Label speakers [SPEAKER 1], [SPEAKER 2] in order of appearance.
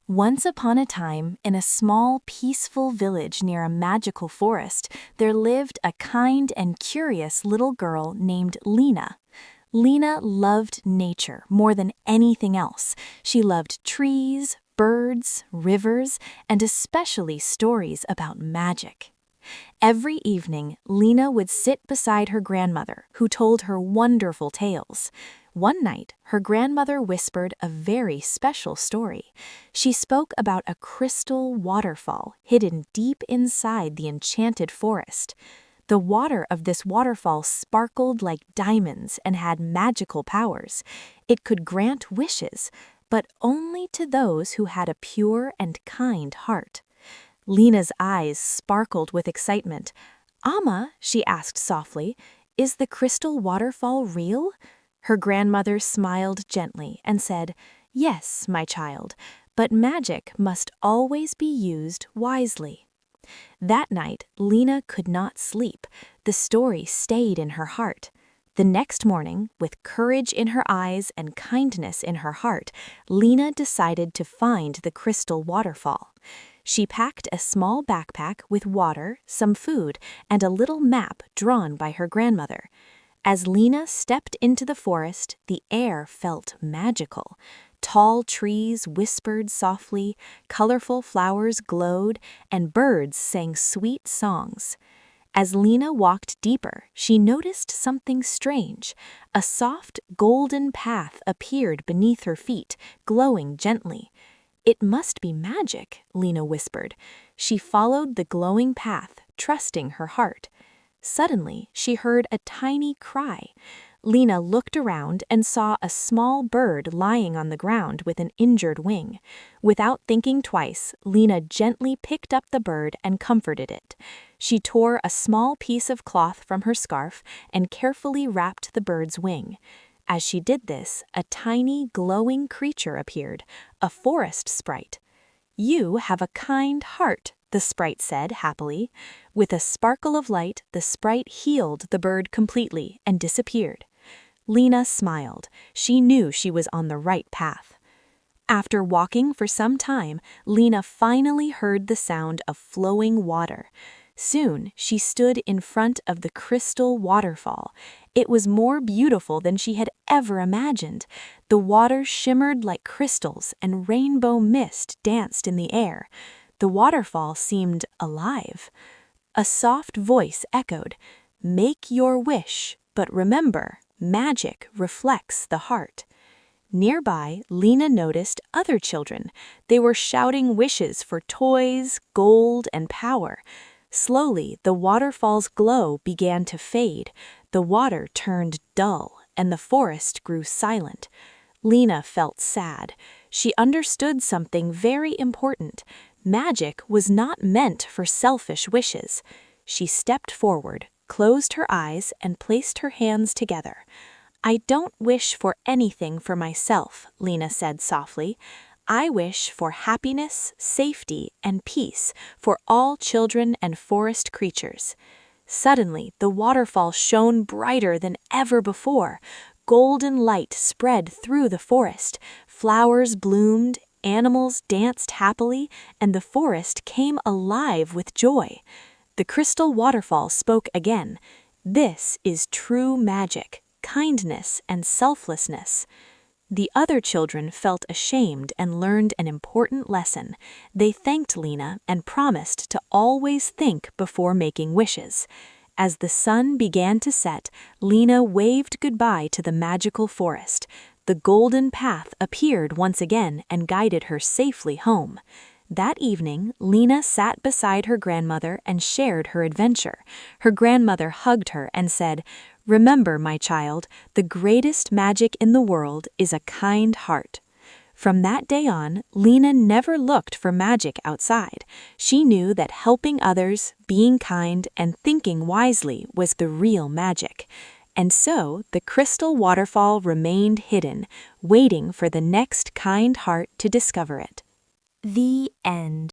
[SPEAKER 1] Once upon a time, in a small, peaceful village near a magical forest, there lived a kind and curious little girl named Lena. Lena loved nature more than anything else. She loved trees, birds, rivers, and especially stories about magic. Every evening, Lena would sit beside her grandmother, who told her wonderful tales. One night, her grandmother whispered a very special story. She spoke about a crystal waterfall hidden deep inside the enchanted forest. The water of this waterfall sparkled like diamonds and had magical powers. It could grant wishes, but only to those who had a pure and kind heart. Lena's eyes sparkled with excitement. "Amma," she asked softly, "is the crystal waterfall real?" Her grandmother smiled gently and said, "Yes, my child, but magic must always be used wisely." That night, Lena could not sleep. The story stayed in her heart. The next morning, with courage in her eyes and kindness in her heart, Lena decided to find the crystal waterfall. She packed a small backpack with water, some food, and a little map drawn by her grandmother. As Lena stepped into the forest, the air felt magical. Tall trees whispered softly, colorful flowers glowed, and birds sang sweet songs. As Lena walked deeper, she noticed something strange. A soft, golden path appeared beneath her feet, glowing gently. "It must be magic," Lena whispered. She followed the glowing path, trusting her heart. Suddenly, she heard a tiny cry. Lena looked around and saw a small bird lying on the ground with an injured wing. Without thinking twice, Lena gently picked up the bird and comforted it. She tore a small piece of cloth from her scarf and carefully wrapped the bird's wing. As she did this, a tiny, glowing creature appeared, a forest sprite. "You have a kind heart," the sprite said happily. With a sparkle of light, the sprite healed the bird completely and disappeared. Lena smiled. She knew she was on the right path. After walking for some time, Lena finally heard the sound of flowing water. Soon, she stood in front of the crystal waterfall. It was more beautiful than she had ever imagined. The water shimmered like crystals, and rainbow mist danced in the air. The waterfall seemed alive. A soft voice echoed, "Make your wish, but remember, magic reflects the heart." Nearby, Lena noticed other children. They were shouting wishes for toys, gold, and power. Slowly, the waterfall's glow began to fade. The water turned dull, and the forest grew silent. Lena felt sad. She understood something very important. Magic was not meant for selfish wishes. She stepped forward, closed her eyes, and placed her hands together. "I don't wish for anything for myself," Lena said softly. "I wish for happiness, safety, and peace for all children and forest creatures." Suddenly, the waterfall shone brighter than ever before. Golden light spread through the forest. Flowers bloomed, animals danced happily, and the forest came alive with joy. The crystal waterfall spoke again. "This is true magic, kindness, and selflessness." The other children felt ashamed and learned an important lesson. They thanked Lena and promised to always think before making wishes. As the sun began to set, Lena waved goodbye to the magical forest. The golden path appeared once again and guided her safely home. That evening, Lena sat beside her grandmother and shared her adventure. Her grandmother hugged her and said, "Remember, my child, the greatest magic in the world is a kind heart." From that day on, Lena never looked for magic outside. She knew that helping others, being kind, and thinking wisely was the real magic. And so, the crystal waterfall remained hidden, waiting for the next kind heart to discover it. The end.